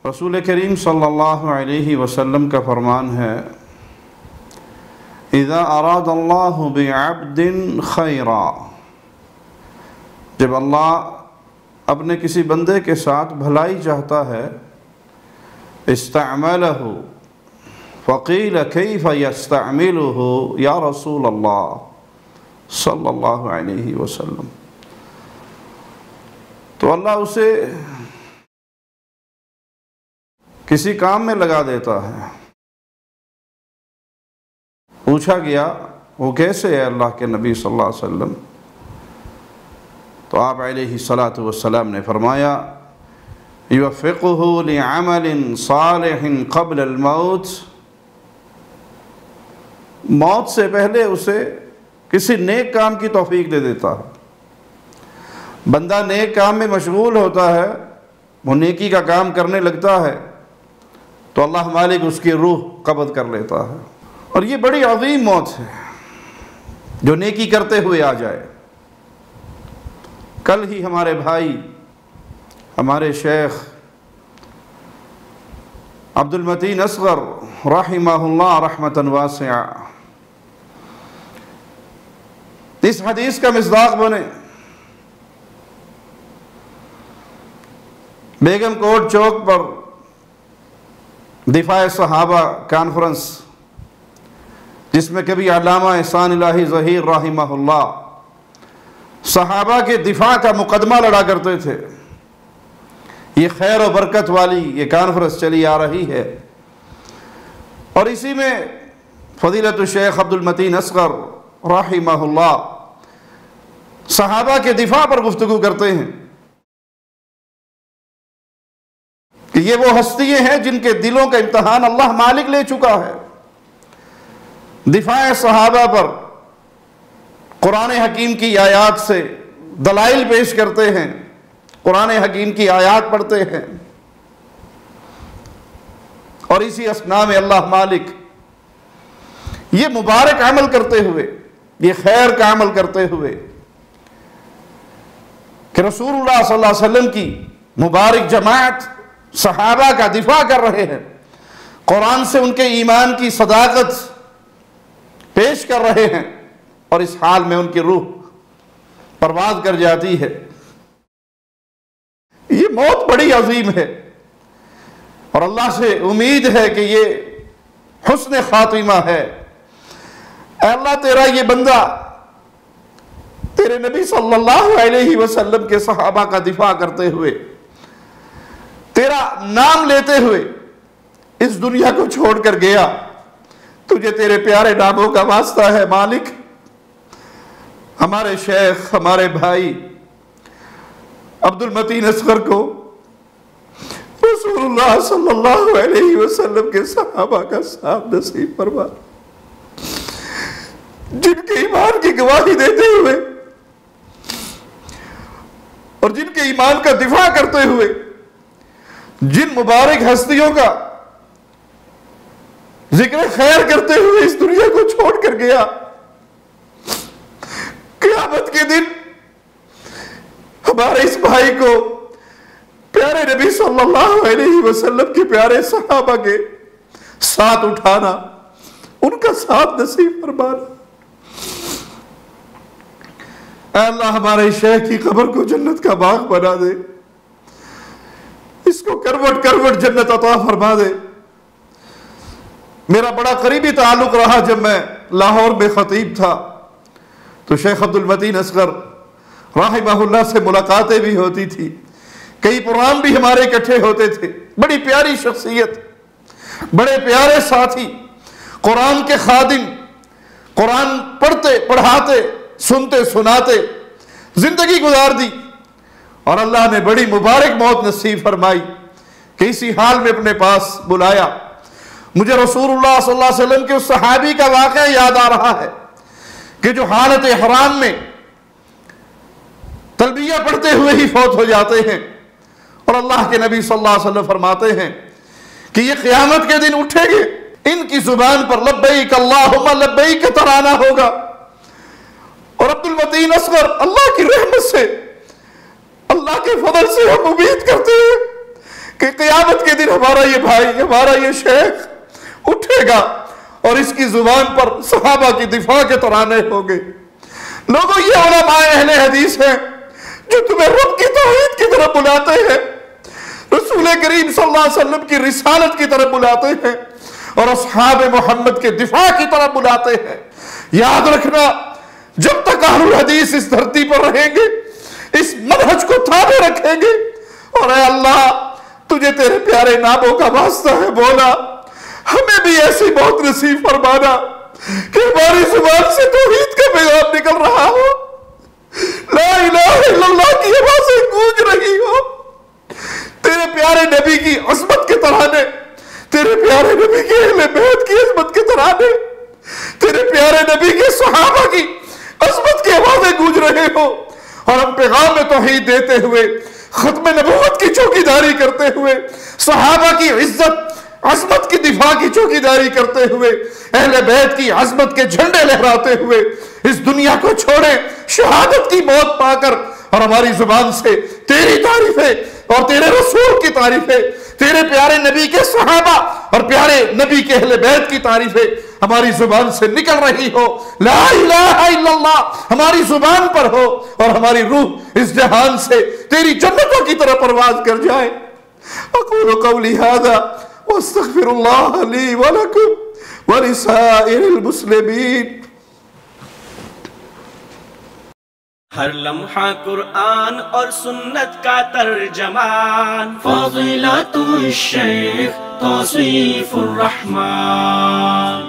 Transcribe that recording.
رسول کریم صلی اللہ علیہ وسلم کا فرمان ہے اذا اراد اللہ بعبد خیرا، جب اللہ اپنے کسی بندے کے ساتھ بھلائی چاہتا ہے، استعملہ فقیل کیف یستعملہ یا رسول اللہ صلی اللہ علیہ وسلم، تو اللہ اسے کسی کام میں لگا دیتا ہے۔ پوچھا گیا وہ کیسے ہے اللہ کے نبی صلی اللہ علیہ وسلم، تو آپ علیہ الصلاۃ والسلام نے فرمایا یوفقہ لعمل صالح قبل الموت، موت سے پہلے اسے کسی نیک کام کی توفیق دے دیتا ہے۔ بندہ نیک کام میں مشغول ہوتا ہے، وہ نیکی کا کام کرنے لگتا ہے تو اللہ مالک اس کی روح قبض کر لیتا ہے، اور یہ بڑی عظیم موت ہے جو نیکی کرتے ہوئے آ جائے۔ کل ہی ہمارے بھائی، ہمارے شیخ عبد المتین اصغر رحمہ اللہ رحمۃ واسعہ اس حدیث کا مصداق بنے۔ بیگم کوٹ چوک پر دفاع صحابہ کانفرنس، جس میں کبھی علامہ احسان الہی ظہیر رحمہ اللہ صحابہ کے دفاع کا مقدمہ لڑا کرتے تھے، یہ خیر و برکت والی یہ کانفرنس چلی آ رہی ہے، اور اسی میں فضیلت الشیخ عبد المتین اصغر رحمہ اللہ صحابہ کے دفاع پر گفتگو کرتے ہیں کہ یہ وہ ہستیاں ہیں جن کے دلوں کا امتحان اللہ مالک لے چکا ہے۔ دفاع صحابہ پر قرآن حکیم کی آیات سے دلائل پیش کرتے ہیں، قرآن حکیم کی آیات پڑھتے ہیں، اور اسی اثناء میں اللہ مالک یہ مبارک عمل کرتے ہوئے، یہ خیر کا عمل کرتے ہوئے کہ رسول اللہ صلی اللہ علیہ وسلم کی مبارک جماعت صحابہ کا دفاع کر رہے ہیں، قرآن سے ان کے ایمان کی صداقت پیش کر رہے ہیں، اور اس حال میں ان کی روح پرواز کر جاتی ہے۔ یہ موت بڑی عظیم ہے، اور اللہ سے امید ہے کہ یہ حسن خاتمہ ہے۔ اے اللہ، تیرا یہ بندہ تیرے نبی صلی اللہ علیہ وسلم کے صحابہ کا دفاع کرتے ہوئے، تیرا نام لیتے ہوئے اس دنیا کو چھوڑ کر گیا، تجھے تیرے پیارے ناموں کا واسطہ ہے مالک، ہمارے شیخ، ہمارے بھائی عبد المتین اصغر کو رسول اللہ صلی اللہ علیہ وسلم کے صحابہ کا ساتھ نصیب فرما، جن کے ایمان کی گواہی دیتے ہوئے اور جن کے ایمان کا دفاع کرتے ہوئے جن مبارک ہستیوں کا ذکر خیر کرتے ہوئے اس دنیا کو چھوڑ کر گیا، قیامت کے دن ہمارے اس بھائی کو پیارے نبی صلی اللہ علیہ وسلم کے پیارے صحابہ کے ساتھ اٹھانا، ان کا ساتھ نصیب فرمانا۔ اے اللہ، ہمارے شیخ کی قبر کو جنت کا باغ بنا دے، اس کو کروٹ کروٹ جنت عطا فرما دے۔ میرا بڑا قریبی تعلق رہا، جب میں لاہور میں خطیب تھا تو شیخ عبد المتین اصغر رحمہ اللہ سے ملاقاتیں بھی ہوتی تھی، کئی پروگرام بھی ہمارے اکٹھے ہوتے تھے۔ بڑی پیاری شخصیت، بڑے پیارے ساتھی، قرآن کے خادم، قرآن پڑھتے پڑھاتے سنتے سناتے زندگی گزار دی، اور اللہ نے بڑی مبارک موت نصیب فرمائی کہ اسی حال میں اپنے پاس بلایا۔ مجھے رسول اللہ صلی اللہ علیہ وسلم کے اس صحابی کا واقعہ یاد آ رہا ہے کہ جو حالت احرام میں تلبیہ پڑھتے ہوئے ہی فوت ہو جاتے ہیں، اور اللہ کے نبی صلی اللہ علیہ وسلم فرماتے ہیں کہ یہ قیامت کے دن اٹھیں گے، ان کی زبان پر لبیک اللہم لبیک ترانہ ہوگا، اور عبد المتین اصغر اللہ کی رحمت سے، اللہ کے فضل سے ہم امید کرتے ہیں کہ قیامت کے دن ہمارا یہ بھائی، ہمارا یہ شیخ اٹھے گا اور اس کی زبان پر صحابہ کی دفاع کے ترانے ہوں گے۔ لوگوں، یہ علماء اہل حدیث ہیں جو تمہیں رب کی توحید کی طرف بلاتے ہیں، رسول کریم صلی اللہ علیہ وسلم کی رسالت کی طرف بلاتے ہیں اور اصحاب محمد کے دفاع کی طرف بلاتے ہیں۔ یاد رکھنا، جب تک اہل الحدیث اس دھرتی پر رہیں گے، اس منہج کو تھامے رکھیں گے، اور اے اللہ تجھے تیرے پیارے ناموں کا واسطہ ہے بولا، ہمیں بھی ایسی موت نصیب فرمانا کہ ہماری زبان سے توحید کا پیغام نکل رہا ہو، لا الہ الا اللہ کی آوازیں گونج رہی ہو، تیرے پیارے نبی کی عظمت کے ترانے، تیرے پیارے نبی کے اہل بیت کی عظمت کے ترانے، تیرے پیارے نبی کے صحابہ کی عظمت کی آوازیں گونج رہے ہو، اور ہم پیغام توحید دیتے ہوئے، ختم نبوت کی چوکیداری کرتے ہوئے، صحابہ کی عزت عظمت کی دفاع کی چوکیداری کرتے ہوئے، اہل بیت کی عظمت کے جھنڈے لہراتے ہوئے اس دنیا کو چھوڑیں، شہادت کی موت پا کر، اور ہماری زبان سے تیری تعریفیں اور تیرے رسول کی تعریفیں، تیرے پیارے نبی کے صحابہ اور پیارے نبی کے اہل بیت کی تعریفیں ہماری زبان سے نکل رہی ہو، لا الہ الا اللہ ہماری زبان پر ہو، اور ہماری روح اس جہان سے تیری جنتوں کی طرف پرواز کر جائے۔ اقول قولی ھذا واستغفر اللہ لی ولکم ولسائر المسلمین۔ ہر لمحہ قرآن اور سنت کا ترجمان، فضیلت الشیخ توصیف الرحمان۔